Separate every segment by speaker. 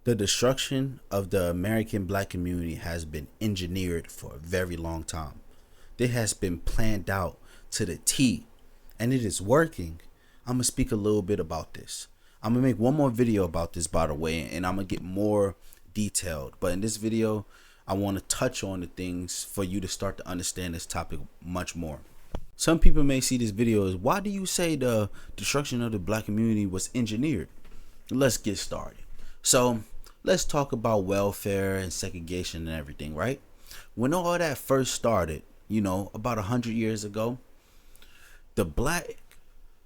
Speaker 1: The destruction of the American black community has been engineered for a very long time. It has been planned out to the T, and it is working. I'm going to speak a little bit about this. I'm going to make one more video about this, by the way, and I'm going to get more detailed. But in this video, I want to touch on the things for you to start to understand this topic much more. Some people may see this video as, why do you say the destruction of the black community was engineered? Let's get started. So let's talk about welfare and segregation and everything, right? When all that first started, about 100 years ago, the black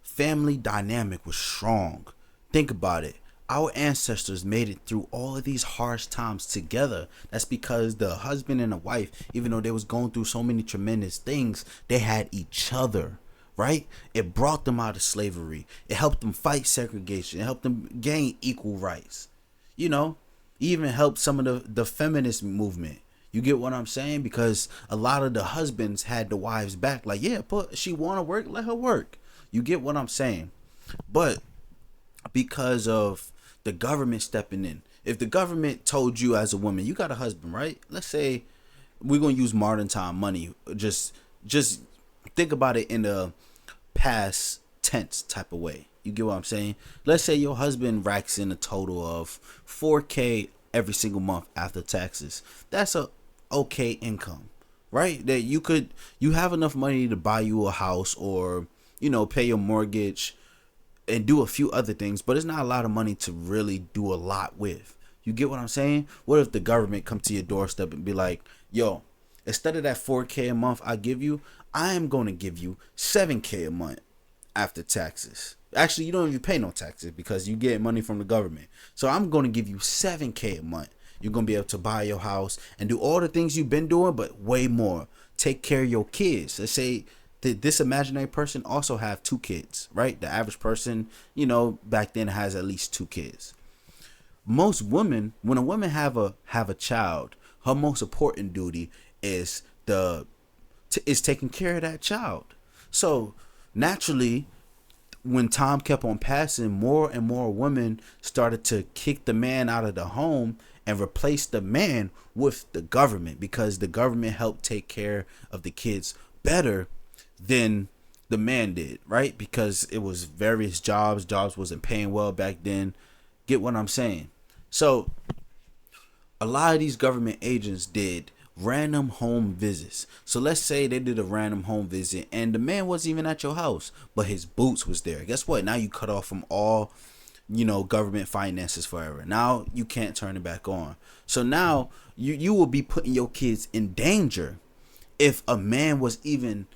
Speaker 1: family dynamic was strong. Think about it. Our ancestors made it through all of these harsh times together. That's because the husband and the wife, even though they was going through so many tremendous things, they had each other, right? It brought them out of slavery. It helped them fight segregation. It helped them gain equal rights. Even helped some of the feminist movement. You get what I'm saying? Because a lot of the husbands had the wives back. Like, yeah, she want to work, let her work. You get what I'm saying? But because of the government stepping in, if the government told you as a woman, you got a husband, right? Let's say we're going to use modern time money. Just think about it in a past tense type of way. You get what I'm saying? Let's say your husband racks in a total of 4K every single month after taxes. That's a okay income, right? That you have enough money to buy you a house or, pay your mortgage and do a few other things, but it's not a lot of money to really do a lot with. You get what I'm saying? What if the government come to your doorstep and be like, yo, instead of that 4K a month I give you, I am going to give you 7K a month after taxes. Actually, you don't even pay no taxes because you get money from the government. So I'm going to give you 7K a month. You're going to be able to buy your house and do all the things you've been doing, but way more. Take care of your kids. Let's say this imaginary person also have 2 kids, right? The average person, back then has at least 2 kids. Most women, when a woman have a child, her most important duty is taking care of that child. So naturally, when time kept on passing, more and more women started to kick the man out of the home and replace the man with the government, because the government helped take care of the kids better than the man did, right? Because it was various jobs wasn't paying well back then. Get what I'm saying? So a lot of these government agents did random home visits. So let's say they did a random home visit and the man wasn't even at your house, but his boots was there. Guess what? Now you cut off from all government finances forever. Now you can't turn it back on. So now you will be putting your kids in danger if a man was even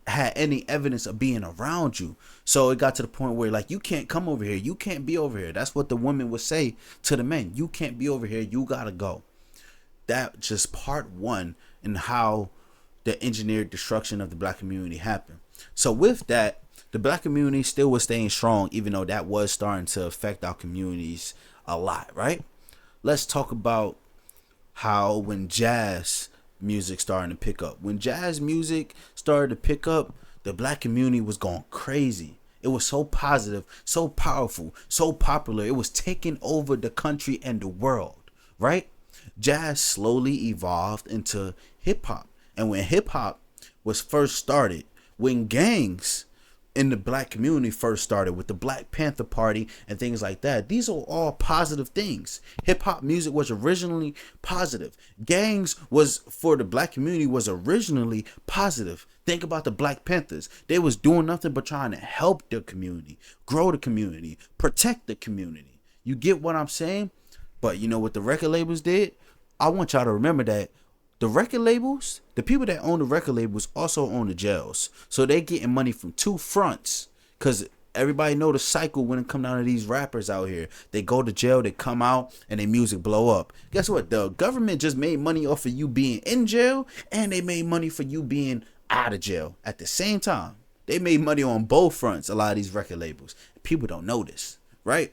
Speaker 1: had any evidence of being around you. So it got to the point where you can't come over here, you can't be over here. That's what the women would say to the men. You can't be over here, you gotta go. That just part one in how the engineered destruction of the black community happened. So with that, the black community still was staying strong, even though that was starting to affect our communities a lot, right? Let's talk about how when jazz music started to pick up. When jazz music started to pick up, the black community was going crazy. It was so positive, so powerful, so popular. It was taking over the country and the world, right? Jazz slowly evolved into hip hop. And when hip hop was first started, when gangs in the black community first started with the Black Panther Party and things like that, these are all positive things. Hip hop music was originally positive. Gangs was for the black community was originally positive. Think about the Black Panthers. They was doing nothing but trying to help the community, grow the community, protect the community. You get what I'm saying? But you know what the record labels did? I want y'all to remember that the record labels, the people that own the record labels also own the jails. So they getting money from 2 fronts. Because everybody know the cycle when it come down to these rappers out here. They go to jail, they come out, and their music blow up. Guess what? The government just made money off of you being in jail, and they made money for you being out of jail at the same time. They made money on both fronts, a lot of these record labels. People don't know this, right?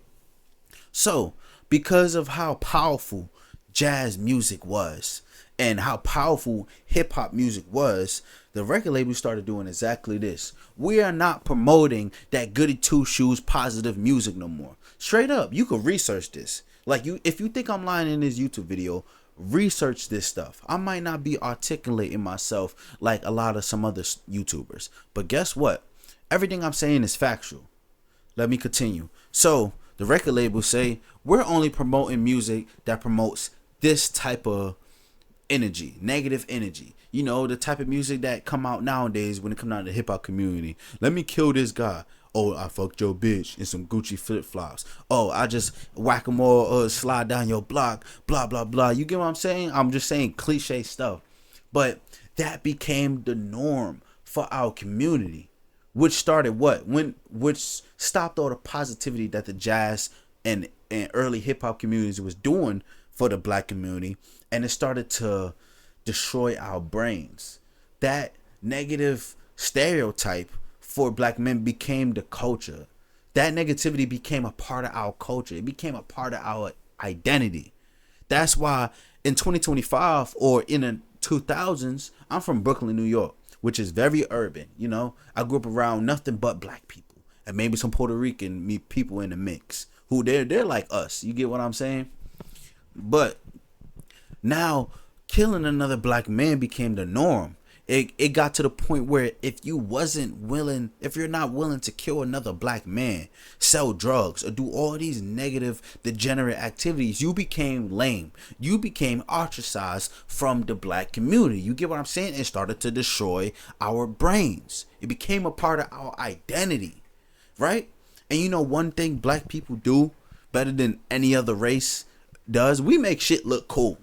Speaker 1: So, because of how powerful jazz music was and how powerful hip hop music was, the record label started doing exactly this. We are not promoting that goody two shoes positive music no more. Straight up, you could research this. Like, you, if you think I'm lying in this YouTube video, research this stuff. I might not be articulating myself like a lot of some other YouTubers, but guess what? Everything I'm saying is factual. Let me continue. So the record labels say we're only promoting music that promotes this type of energy, negative energy. You know, the type of music that come out nowadays when it come out of the hip hop community. Let me kill this guy. Oh, I fucked your bitch in some Gucci flip flops. Oh, I just whack 'em all, slide down your block, blah blah blah. You get what I'm saying? I'm just saying cliche stuff, but that became the norm for our community, which started what? Which stopped all the positivity that the jazz and early hip hop communities was doing for the black community, and it started to destroy our brains. That negative stereotype for black men became the culture. That negativity became a part of our culture. It became a part of our identity. That's why in 2025 or in the 2000s, I'm from Brooklyn, New York, which is very urban. You know, I grew up around nothing but black people and maybe some Puerto Rican people in the mix who they're like us. You get what I'm saying? But now killing another black man became the norm. It got to the point where if you're not willing to kill another black man, sell drugs, or do all these negative, degenerate activities, you became lame. You became ostracized from the black community. You get what I'm saying? It started to destroy our brains. It became a part of our identity, right? And you know one thing black people do better than any other race does? We make shit look cool.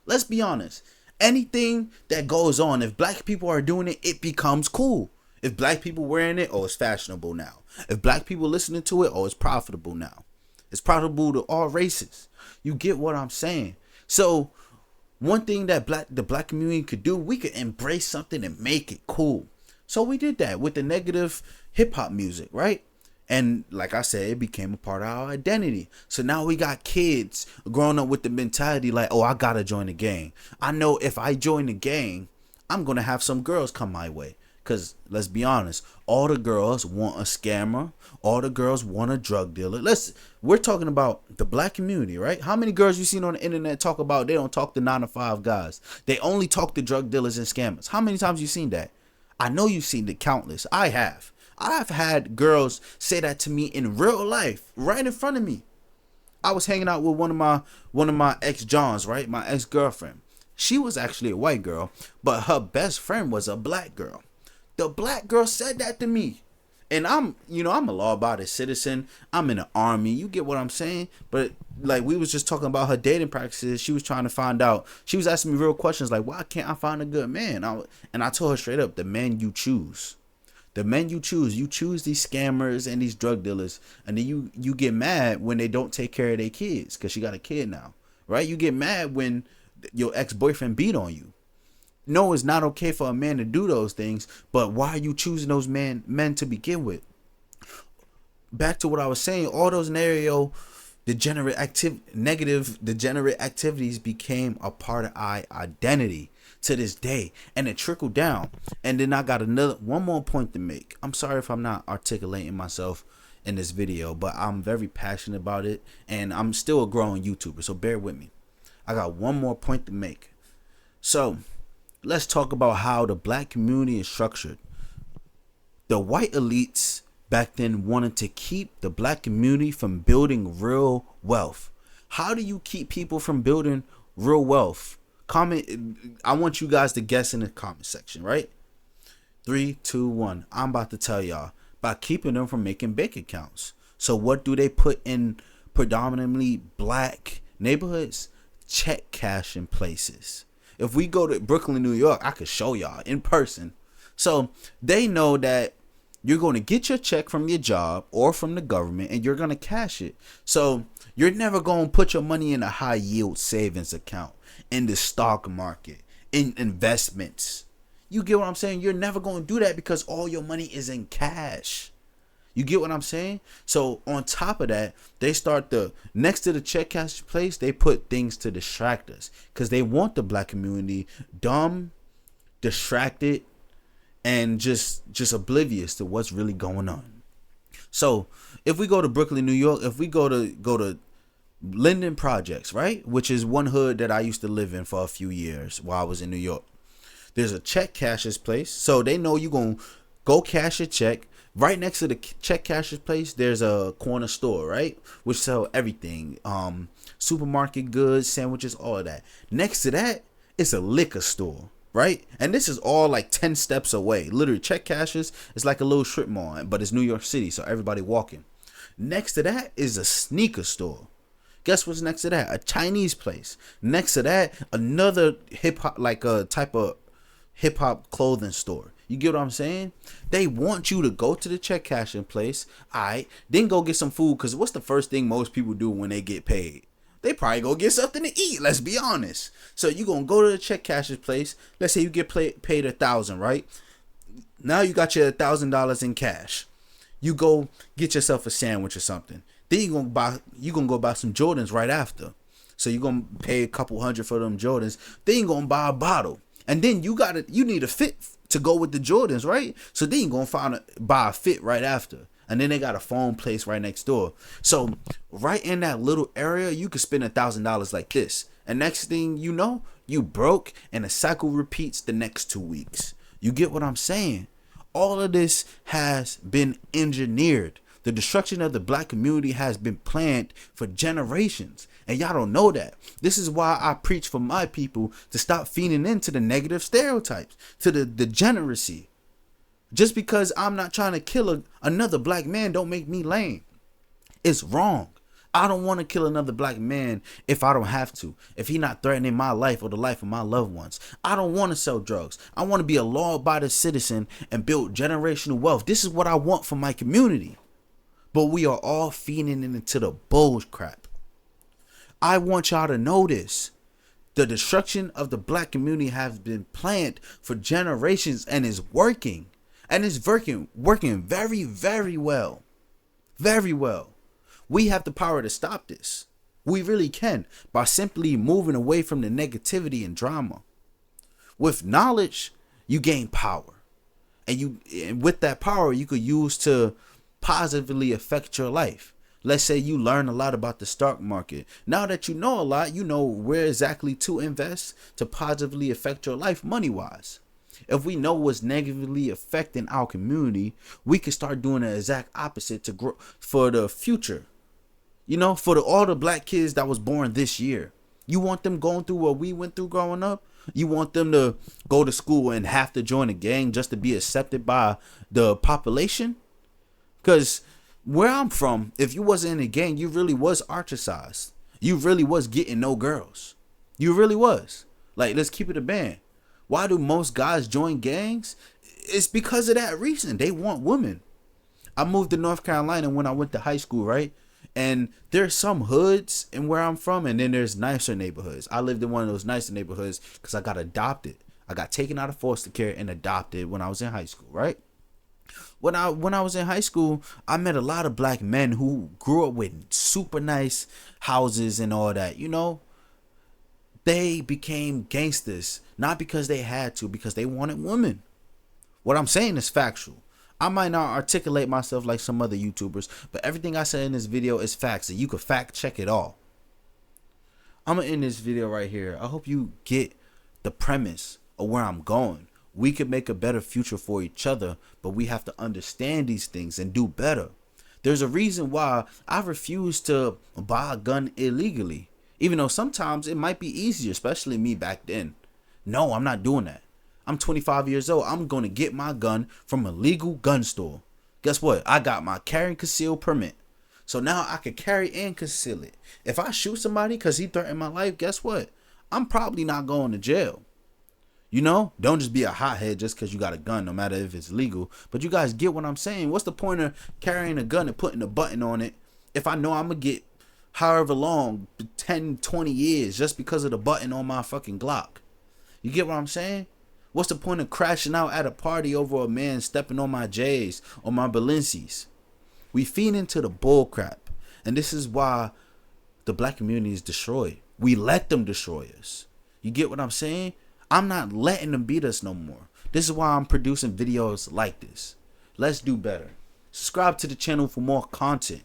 Speaker 1: Let's be honest. Anything that goes on, if black people are doing it, it becomes cool. If black people wearing it, oh, it's fashionable now. If black people listening to it, oh, it's profitable now. It's profitable to all races. You get what I'm saying? So one thing that the black community could do, we could embrace something and make it cool. So we did that with the negative hip hop music, right? And like I said, it became a part of our identity. So now we got kids growing up with the mentality like, oh, I gotta join the gang. I know if I join the gang, I'm gonna have some girls come my way. Cause let's be honest, all the girls want a scammer. All the girls want a drug dealer. We're talking about the black community, right? How many girls you seen on the internet talk about they don't talk to 9-to-5 guys? They only talk to drug dealers and scammers. How many times you seen that? I know you've seen it countless. I have. I've had girls say that to me in real life, right in front of me. I was hanging out with one of my ex-Johns, right? My ex-girlfriend. She was actually a white girl, but her best friend was a black girl. The black girl said that to me. And I'm a law-abiding citizen. I'm in the army. You get what I'm saying? But like we was just talking about her dating practices. She was trying to find out. She was asking me real questions like, why can't I find a good man? And I told her straight up, the man you choose. The men you choose these scammers and these drug dealers, and then you get mad when they don't take care of their kids because she got a kid now, right? You get mad when your ex-boyfriend beat on you. No, it's not okay for a man to do those things, but why are you choosing those men to begin with? Back to what I was saying, all those negative degenerate activities became a part of our identity to this day, and it trickled down. And then I got one more point to make. I'm sorry if I'm not articulating myself in this video, but I'm very passionate about it, and I'm still a growing YouTuber, so bear with me. I got one more point to make. So let's talk about how the black community is structured. The white elites back then wanted to keep the black community from building real wealth. How do you keep people from building real wealth? Comment. I want you guys to guess in the comment section, right? 3, 2, 1. I'm about to tell y'all. By keeping them from making bank accounts. So what do they put in predominantly black neighborhoods? Check cashing places. If we go to Brooklyn, New York, I could show y'all in person. So they know that you're going to get your check from your job or from the government, and you're going to cash it. So you're never going to put your money in a high yield savings account, in the stock market, in investments. You get what I'm saying? You're never going to do that because all your money is in cash. You get what I'm saying? So on top of that, they start next to the check cash place, they put things to distract us because they want the black community dumb, distracted, and just oblivious to what's really going on. So if we go to Brooklyn, New York, if we go to Linden Projects, right? Which is one hood that I used to live in for a few years while I was in New York. There's a check cashier's place, so they know you gonna go cash your check. Right next to the check cashier's place, there's a corner store, right, which sell everything, supermarket goods, sandwiches, all of that. Next to that, it's a liquor store, right? And this is all like 10 steps away. Literally, check cashers is like a little strip mall, but it's New York City, so everybody walking. Next to that is a sneaker store. Guess what's next to that? A Chinese place. Next to that, another hip hop, like a type of hip hop clothing store. You get what I'm saying? They want you to go to the check cashing place, alright, then go get some food, because what's the first thing most people do when they get paid? They probably go get something to eat, let's be honest. So you gonna go to the check cashier's place. Let's say you get paid $1,000, right? Now you got your $1,000 in cash. You go get yourself a sandwich or something. Then you gonna go buy some Jordans right after. So you gonna pay a couple hundred for them Jordans. Then you gonna buy a bottle. And then you need a fit to go with the Jordans, right? So then you gonna buy a fit right after. And then they got a phone place right next door. So right in that little area, you could spend $1,000 like this. And next thing you know, you broke, and the cycle repeats the next 2 weeks. You get what I'm saying? All of this has been engineered. The destruction of the black community has been planned for generations. And y'all don't know that. This is why I preach for my people to stop feeding into the negative stereotypes, to the degeneracy. Just because I'm not trying to kill another black man don't make me lame. It's wrong. I don't want to kill another black man if I don't have to. If he's not threatening my life or the life of my loved ones. I don't want to sell drugs. I want to be a law-abiding citizen and build generational wealth. This is what I want for my community. But we are all feeding into the bull crap. I want y'all to know this. The destruction of the black community has been planned for generations and is working. And it's working very, very well. Very well. We have the power to stop this. We really can, by simply moving away from the negativity and drama. With knowledge, you gain power. And with that power, you could use to positively affect your life. Let's say you learn a lot about the stock market. Now that you know a lot, you know where exactly to invest to positively affect your life money-wise. If we know what's negatively affecting our community, we can start doing the exact opposite to grow for the future. You know, for all the black kids that was born this year. You want them going through what we went through growing up? You want them to go to school and have to join a gang just to be accepted by the population? Because where I'm from, if you wasn't in a gang, you really was ostracized. You really was getting no girls. You really was. Like, let's keep it a band. Why do most guys join gangs? It's because of that reason. They want women. I moved to North Carolina when I went to high school, right? And there's some hoods in where I'm from, and then there's nicer neighborhoods. I lived in one of those nicer neighborhoods because I got adopted. I got taken out of foster care and adopted when I was in high school, right? When I was in high school, I met a lot of black men who grew up with super nice houses and all that, you know? They became gangsters, not because they had to, because they wanted women. What I'm saying is factual. I might not articulate myself like some other YouTubers, but everything I said in this video is facts, and you can fact check it all. I'm going to end this video right here. I hope you get the premise of where I'm going. We could make a better future for each other, but we have to understand these things and do better. There's a reason why I refuse to buy a gun illegally. Even though sometimes it might be easier, especially me back then. No, I'm not doing that. I'm 25 years old. I'm going to get my gun from a legal gun store. Guess what? I got my carry and conceal permit. So now I can carry and conceal it. If I shoot somebody because he threatened my life, guess what? I'm probably not going to jail. You know, don't just be a hothead just because you got a gun, no matter if it's legal. But you guys get what I'm saying. What's the point of carrying a gun and putting a button on it if I know I'm going to get however long, 10, 20 years just because of the button on my fucking Glock? You get what I'm saying? What's the point of crashing out at a party over a man stepping on my J's or my Balenci's? We feed into the bull crap. And this is why the black community is destroyed. We let them destroy us. You get what I'm saying? I'm not letting them beat us no more. This is why I'm producing videos like this. Let's do better. Subscribe to the channel for more content.